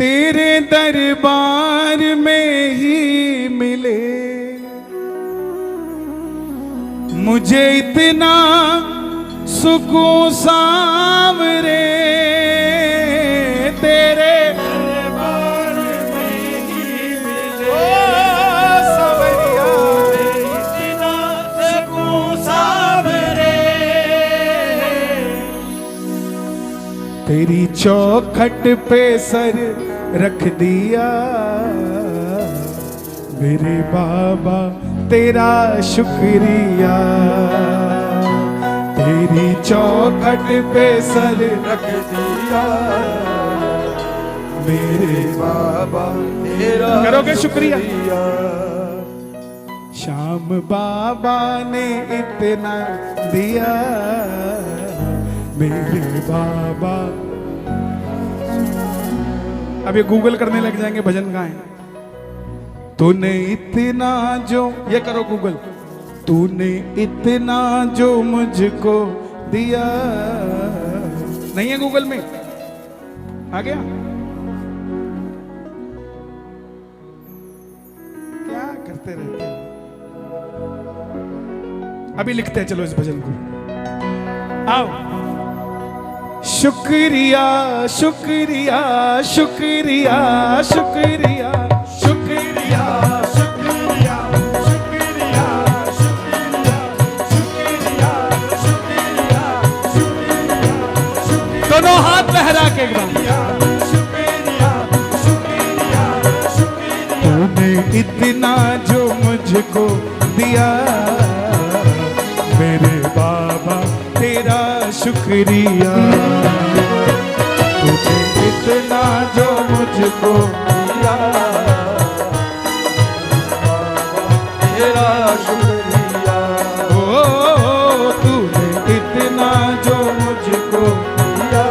तेरे दरबार में ही मिले मुझे इतना सुकून सांवरे, तेरे दरबार में ही मिले सांवरिया, इतना सुकून सांवरे। तेरी चौखट पे सर रख दिया मेरे बाबा तेरा शुक्रिया, तेरी चौखट पे सर रख दिया मेरे बाबा तेरा करोगे शुक्रिया। श्याम बाबा ने इतना दिया मेरे बाबा। अब ये गूगल करने लग जाएंगे भजन गाएं। तूने इतना जो, ये करो गूगल, तूने इतना जो मुझको दिया। नहीं है गूगल में, आ गया? क्या करते रहते हैं? अभी लिखते हैं, चलो इस भजन को। आओ। शुक्रिया शुक्रिया शुक्रिया शुक्रिया शुक्रिया शुक्रिया शुक्रिया शुक्रिया शुक्रिया शुक्रिया। दोनों हाथ लहरा के एकदम शुक्रिया शुक्रिया शुक्रिया। तूने इतना जो मुझको दिया मेरे बाबा तेरा शुक्रिया, तूने इतना जो मुझको दिया तेरा शुक्रिया। ओ तूने इतना जो मुझको दिया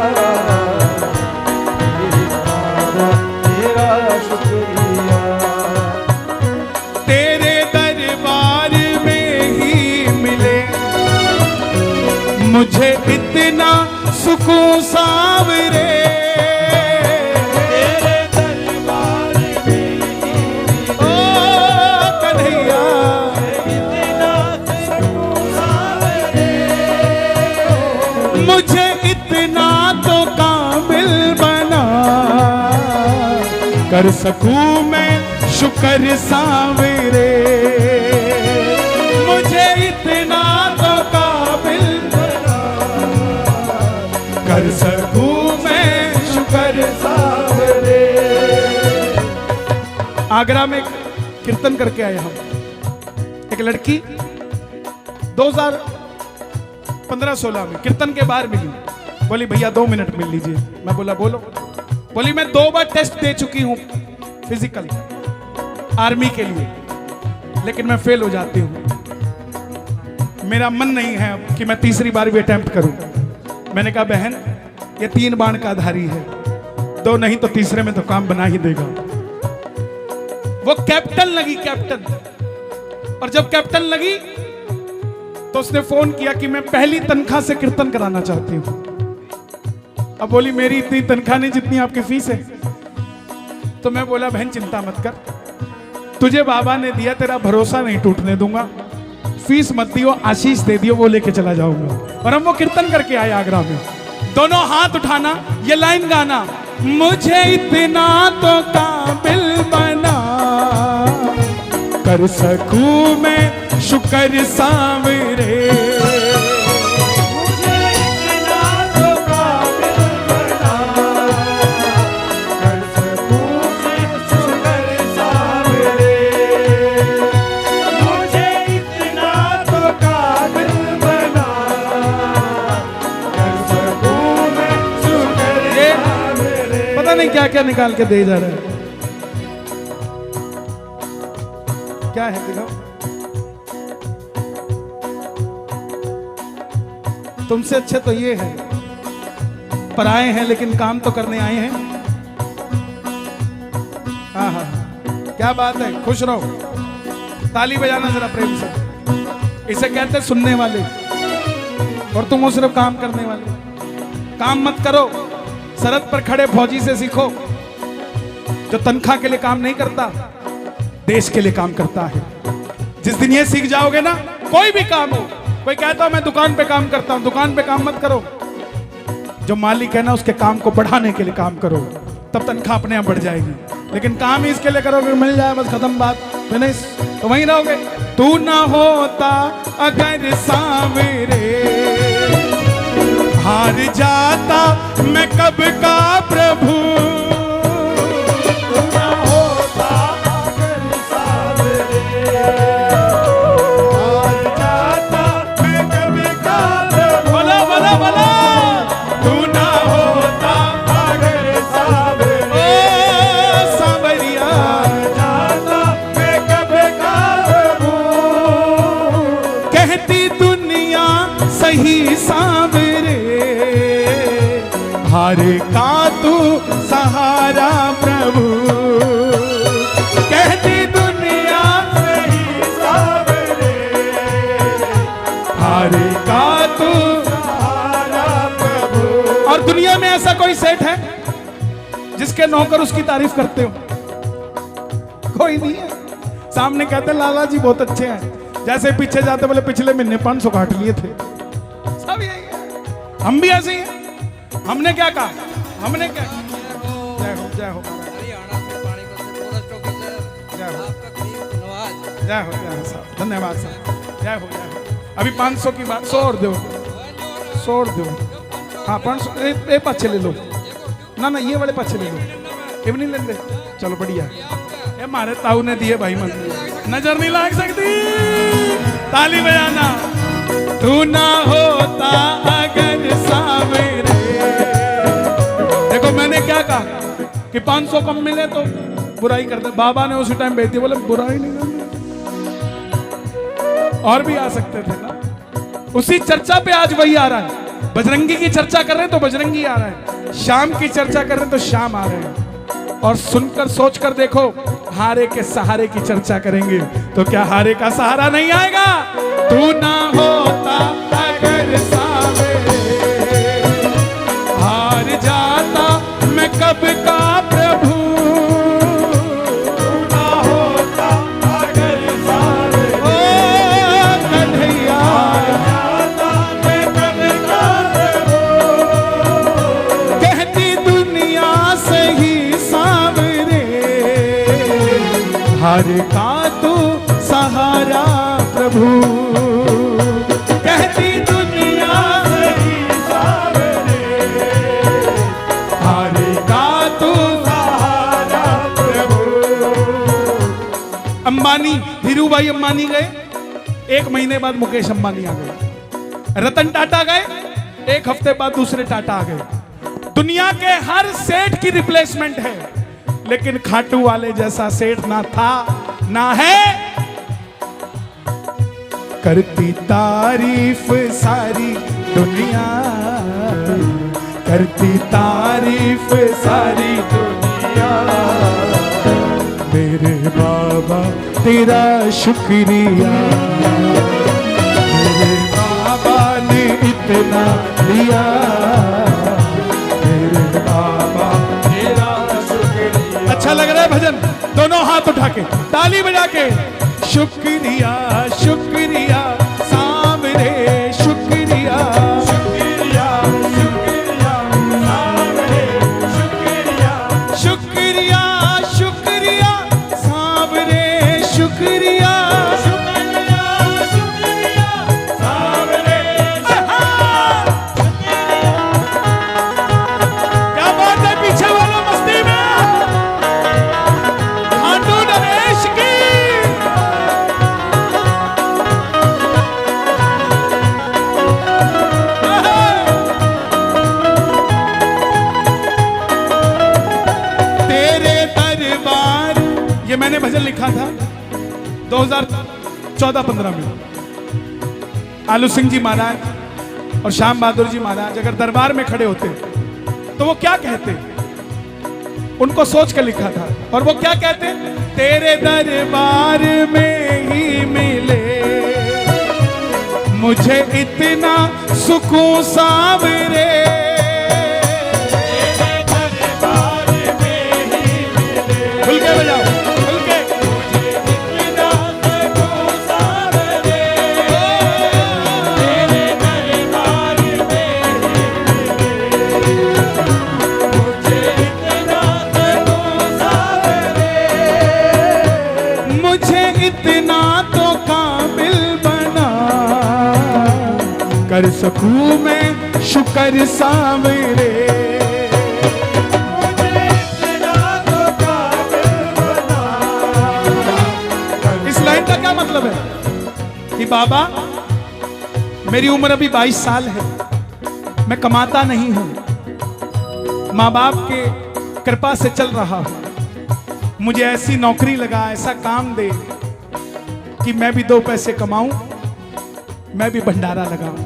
तेरा शुक्रिया। तेरे दरबार में ही मिले मुझे इतना सुकून सांवरे, तेरे दरबार में ओ कन्हैया इतना सुकून सांवरे। मुझे इतना तो काबिल बना कर सकूं मैं शुक्र सांवरे, मुझे इतना तो काबिल कर सकूं मैं शुक्र सांवरे। आगरा में कीर्तन करके आए हम। एक लड़की 2015-16 में कीर्तन के बाहर मिली, बोली भैया 2 मिनट मिल लीजिए। मैं बोला बोलो। बोली मैं 2 बार टेस्ट दे चुकी हूं फिजिकल आर्मी के लिए, लेकिन मैं फेल हो जाती हूं। मेरा मन नहीं है कि मैं तीसरी बार भी अटेम्प्ट करूं। मैंने कहा बहन ये 3 बाण का धारी है, 2 नहीं तो तीसरे में तो काम बना ही देगा। वो कैप्टन लगी, कैप्टन। और जब कैप्टन लगी तो उसने फोन किया कि मैं पहली तनख्वाह से कीर्तन कराना चाहती हूं। अब बोली मेरी इतनी तनख्वाह नहीं जितनी आपकी फीस है। तो मैं बोला बहन चिंता मत कर, तुझे बाबा ने दिया, तेरा भरोसा नहीं टूटने दूंगा। फीस मत दियो, आशीष दे दियो, वो लेके चला जाऊंगा। और हम वो कीर्तन करके आए आगरा में। दोनों हाथ उठाना, ये लाइन गाना, मुझे इतना तो काबिल बना कर सकूं मैं शुक्र सांवरे, मुझे इतना तो काबिल बना कर सकूं मैं शुक्र सांवरे, मुझे इतना तो काबिल बना कर सकूं मैं शुक्र सांवरे। पता नहीं क्या क्या निकाल के दे जा रहा है। क्या है दिखाओ? तुमसे अच्छे तो ये है, पर आए हैं लेकिन काम तो करने आए हैं। हाँ हाँ क्या बात है, खुश रहो, ताली बजाना जरा प्रेम से। इसे कहते सुनने वाले, और तुम हो सिर्फ काम करने वाले। काम मत करो, सरहद पर खड़े फौजी से सीखो, जो तनख्वाह के लिए काम नहीं करता, देश के लिए काम करता है। जिस दिन ये सीख जाओगे ना, कोई भी काम हो, कोई कहता मैं दुकान पे काम करता हूं, दुकान पे काम मत करो। जो मालिक है ना, उसके काम को बढ़ाने के लिए काम करो, तब तनख्वाह अपने आप बढ़ जाएगी। लेकिन काम ही इसके लिए करोगे मिल जाए बस खत्म बात, फिनिश, तो वहीं रहोगे। तू ना होता अगर सांवरे, हार जाता मैं कब का प्रभु। तू ना होता अगर सांवरे, हार जाता मैं कब का प्रभु। बोला बोला बोला, तू ना होता अगर सांवरे, ओ सांवरिया, जाता मैं कब का प्रभु। कहती दुनिया सही सांवरे, हार का तू सहारा प्रभु। कहती दुनिया सही सांवरे, हार का तू सहारा प्रभु। और दुनिया में ऐसा कोई सेठ है जिसके नौकर उसकी तारीफ करते हो? कोई नहीं है। सामने कहते लाला जी बहुत अच्छे हैं, जैसे पीछे जाते बोले पिछले महीने 500 काट लिए थे। सब यही है, हम भी ऐसे ही हैं। हमने क्या कहा? हमने क्या? जय हो जय हो हरियाणा से पानी का फॉरेस्ट ऑफिसर, जय हो आपका करीब नवाज। जय हो साहब, धन्यवाद साहब, जय हो जय हो। अभी 500 की बात, 100 और दो, 100 और दो। हाँ 500 ये पाछे ले लो ना, ना ये वाले पाछे ले लो, ये भी नहीं लेंगे। चलो बढ़िया, ये हमारे ताऊ ने दिए भाई, मन नजर नहीं लग सकती, ताली बजाना। तू ना होता अगर सांवरे, देखो मैंने क्या कहा कि 500 कम मिले तो बुराई करते। बाबा ने उसी टाइम बेचती, बोले बुराई नहीं करनी, और भी आ सकते थे ना। उसी चर्चा पे आज वही आ रहा है। बजरंगी की चर्चा कर रहे हैं तो बजरंगी आ रहा है, श्याम की चर्चा कर रहे हैं तो श्याम आ रहे हैं। और सुनकर सोचकर देखो, हारे के सहारे की चर्चा करेंगे तो क्या हारे का सहारा नहीं आएगा? तू ना होता अगर सांवरे, हार जाता मैं कब का प्रभु। तू ना होता अगर सांवरे, ओ कन्हैया, जाता मैं कब का प्रभु। कहती दुनिया सही सांवरे, हार का तू सहारा प्रभु। कहती दुनिया सही सांवरे, हार का तू सहारा प्रभु। अंबानी, धीरू भाई अंबानी गए, 1 महीने बाद मुकेश अंबानी आ गए। रतन टाटा गए, 1 हफ्ते बाद दूसरे टाटा आ गए। दुनिया के हर सेठ की रिप्लेसमेंट है, लेकिन खाटू वाले जैसा सेठ ना था ना है। करती तारीफ सारी दुनिया, करती तारीफ सारी दुनिया। मेरे बाबा तेरा शुक्रिया, मेरे बाबा ने इतना दिया। मेरे बाबा तेरा शुक्रिया। अच्छा लग रहा है भजन? दोनों हाथ उठा के ताली बजा के, शुक्रिया शुक्रिया सांवरे, शुक्रिया शुक्रिया शुक्रिया सांवरे, शुक्रिया शुक्रिया शुक्रिया सांवरे, शुक्रिया शुक्रिया शुक्रिया सांवरे। क्या बात है पीछे वालों, मस्ती में खाटू नरेश की। ये मैंने भजन लिखा था 2014-15 में। आलू सिंह जी महाराज और श्याम बहादुर जी महाराज अगर दरबार में खड़े होते तो वो क्या कहते, उनको सोच कर लिखा था। और वो क्या कहते, तेरे दरबार में ही मिले मुझे इतना सुकून सांवरे। तेरे दरबार में ही मिले खुल के बजाओ, खुल के। मुझे इतना तो काबिल बना, कर सकूं मैं शुक्र सावरे। इस लाइन का क्या मतलब है कि बाबा मेरी उम्र अभी 22 साल है, मैं कमाता नहीं हूं, माँ बाप के कृपा से चल रहा हूं। मुझे ऐसी नौकरी लगा, ऐसा काम दे कि मैं भी 2 पैसे कमाऊं, मैं भी भंडारा लगाऊं,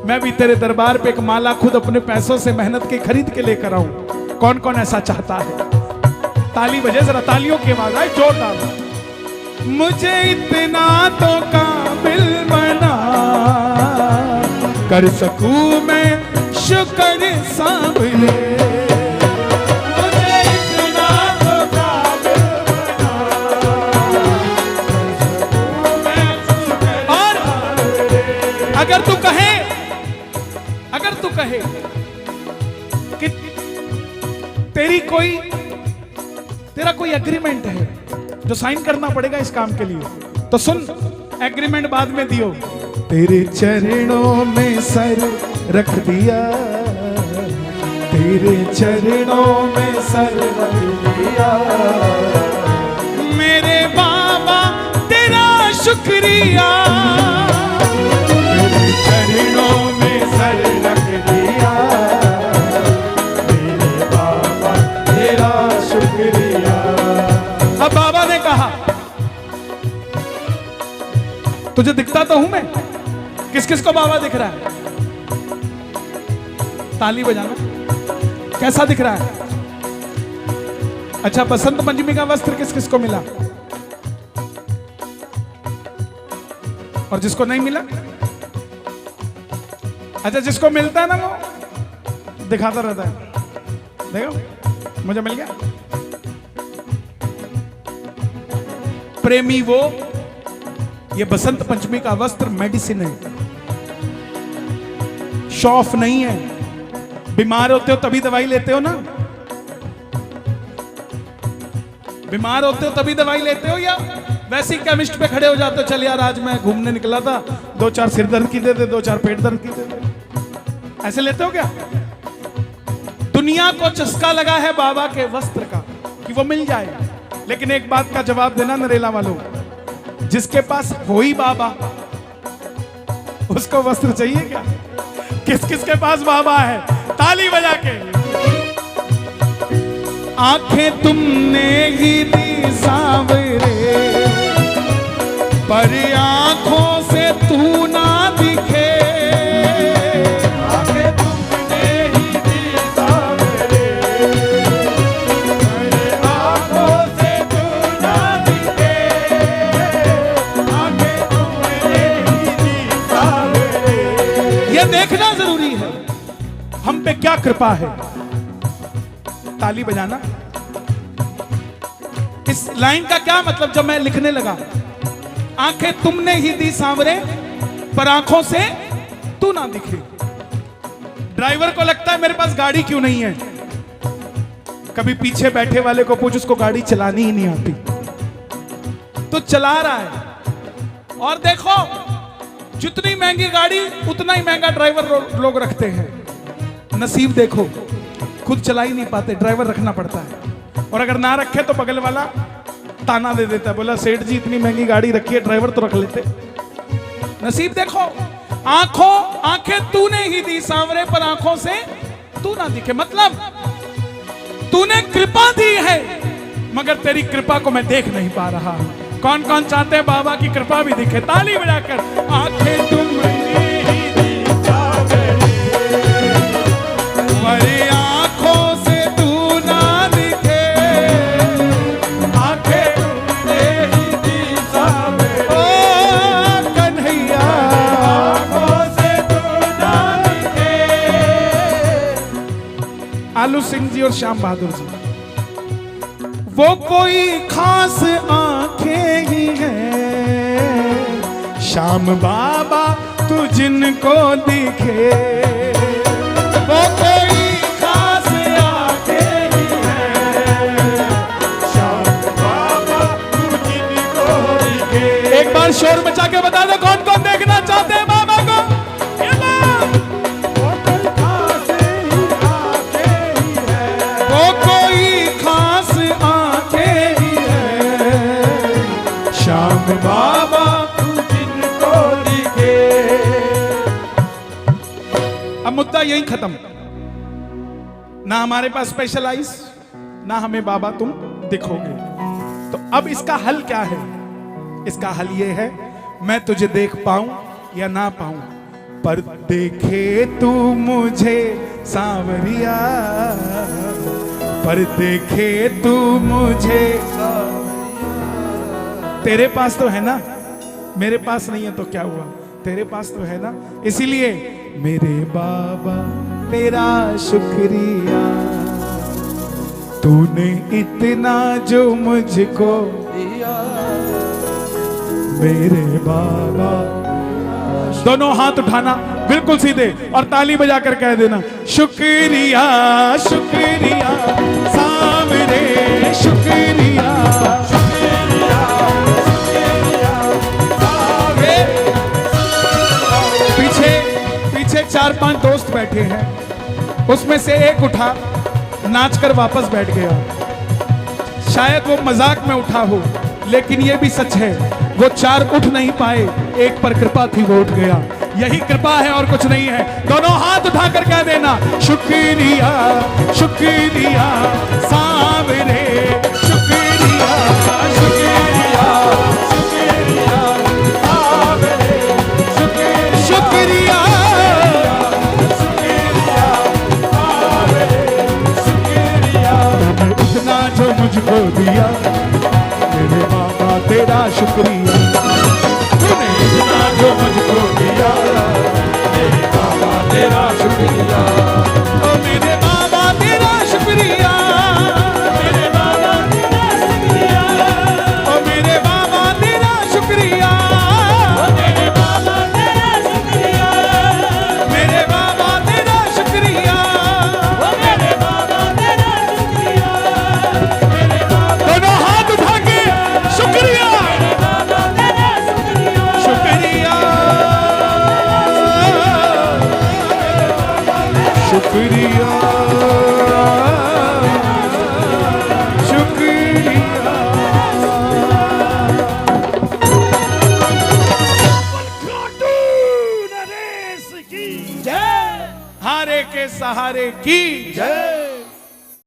मैं भी तेरे दरबार पे एक माला खुद अपने पैसों से मेहनत के खरीद के लेकर आऊं। कौन कौन ऐसा चाहता है? ताली बजे जरा, तालियों की आवाज आए जोरदार। मुझे इतना तो काबिल बना, कर सकूं मैं शुक्र सावरे। अगर तू कहे कि तेरा कोई एग्रीमेंट है जो साइन करना पड़ेगा इस काम के लिए, तो सुन, एग्रीमेंट बाद में दियो। तेरे चरणों में सर रख दिया, तेरे चरणों में सर रख दिया, मेरे बाबा तेरा शुक्रिया। चरणों में सर रख दिया, मेरे बाबा तेरा शुक्रिया। अब बाबा ने कहा, तुझे दिखता तो हूं मैं, किस किस को बाबा दिख रहा है? ताली बजाना। कैसा दिख रहा है? अच्छा, बसंत पंचमी का वस्त्र किस किस को मिला? और जिसको नहीं मिला? अच्छा, जिसको मिलता है ना वो दिखाता रहता है, देखो मुझे मिल गया। प्रेमी वो, ये बसंत पंचमी का वस्त्र मेडिसिन है, शौफ नहीं है। बीमार होते हो तभी दवाई लेते हो ना, बीमार होते हो तभी दवाई लेते हो, या वैसे ही केमिस्ट पे खड़े हो जाते हो, चल यार आज मैं घूमने निकला था, 2-4 सिर दर्द की दे दे, 2-4 पेट दर्द की दे दे, ऐसे लेते हो क्या? दुनिया को चस्का लगा है बाबा के वस्त्र का कि वो मिल जाए, लेकिन एक बात का जवाब देना नरेला वालों, जिसके पास हो ही बाबा उसको वस्त्र चाहिए क्या? किस किस के पास बाबा है? ताली बजा के। आंखें तुमने ही दी सांवरे, पर आंखों से तू ना दिखे। आंखें तुमने ही दी सांवरे, पर आंखों से तू ना दिखे। आंखें तुमने ही दी सांवरे। ये देखना जरूरी है हम पे क्या कृपा है। ताली बजाना। इस लाइन का क्या मतलब? जब मैं लिखने लगा, आंखें तुमने ही दी सांवरे, पर आंखों से तू ना दिखे। ड्राइवर को लगता है मेरे पास गाड़ी क्यों नहीं है, कभी पीछे बैठे वाले को पूछ, उसको गाड़ी चलानी ही नहीं आती, तो चला रहा है। और देखो, जितनी महंगी गाड़ी उतना ही महंगा ड्राइवर लोग रखते हैं। नसीब देखो, खुद चला ही नहीं पाते, ड्राइवर रखना पड़ता है। और अगर ना रखे तो बगल वाला ताना दे देता है, बोला सेठ जी इतनी महंगी गाड़ी रखी है, ड्राइवर तो रख लेते। नसीब देखो। आंखें तूने ही दी सांवरे, पर आंखों से तू ना दिखे। मतलब तूने कृपा दी है, मगर तेरी कृपा को मैं देख नहीं पा रहा। कौन कौन चाहते हैं बाबा की कृपा भी दिखे? ताली बजाकर। आंखें तुमने ही दी सांवरे, पर आंखों से तू ना दिखे। आंखें तुमने ही दी सांवरे, ओ कन्हैया, आंखों से तू ना दिखे। आलू सिंह जी और श्याम बहादुर जी, वो कोई खास आंखें ही हैं श्याम बाबा तू जिनको दिखे। वो कोई खास आंखें ही हैं श्याम बाबा तू जिनको दिखे। एक बार शोर मचा के बता दो कौन कौन देखना चाहते हैं बाबा को। वो कोई खास आंखें ही है श्याम बाबा तू जिनको दिखे। अब मुद्दा यही खत्म, ना हमारे पास स्पेशल आइस ना हमें बाबा तुम दिखोगे। तो अब इसका हल क्या है? इसका हल ये है मैं तुझे देख पाऊं या ना पाऊं, पर देखे तू मुझे सांवरिया, पर देखे तू मुझे। तेरे पास तो है ना, मेरे पास नहीं है तो क्या हुआ, तेरे पास तो है ना। इसीलिए मेरे बाबा तेरा शुक्रिया, तूने इतना जो मुझको दिया। मेरे बाबा, दोनों हाथ उठाना बिल्कुल सीधे और ताली बजाकर कह देना शुक्रिया शुक्रिया सामरे शुक्रिया शुक्रिया शुक्रिया सामरे। पीछे 4-5 दोस्त बैठे हैं, उसमें से एक उठा नाचकर वापस बैठ गया। शायद वो मजाक में उठा हो, लेकिन ये भी सच है वो 4 उठ नहीं पाए, एक पर कृपा थी वो उठ गया। यही कृपा है और कुछ नहीं है। दोनों हाथ उठाकर कह देना शुक्रिया शुक्रिया सामरे शुक्रिया शुक्रिया शुक्रिया सामरे शुक्रिया शुक्रिया सामरे शुक्रिया। इतना जो मुझको दिया मेरे बाबा तेरा शुक्रिया, तूने इतना जो मुझको दिया मेरे बाबा तेरा शुक्रिया। ओ मेरे बाबा तेरा शुक्रिया, मेरे बाबा तेरा शुक्रिया। ओ मेरे बाबा तेरा शुक्रिया, मेरे बाबा तेरा शुक्रिया। मेरे बाबा तेरा शुक्रिया, मेरे बाबा तेरा शुक्रिया। मेरे बाबा, दोनों हाथ उठा के शुक्रिया शुक्रिया शुक्रिया शुक्रिया। हारे के सहारे की जय।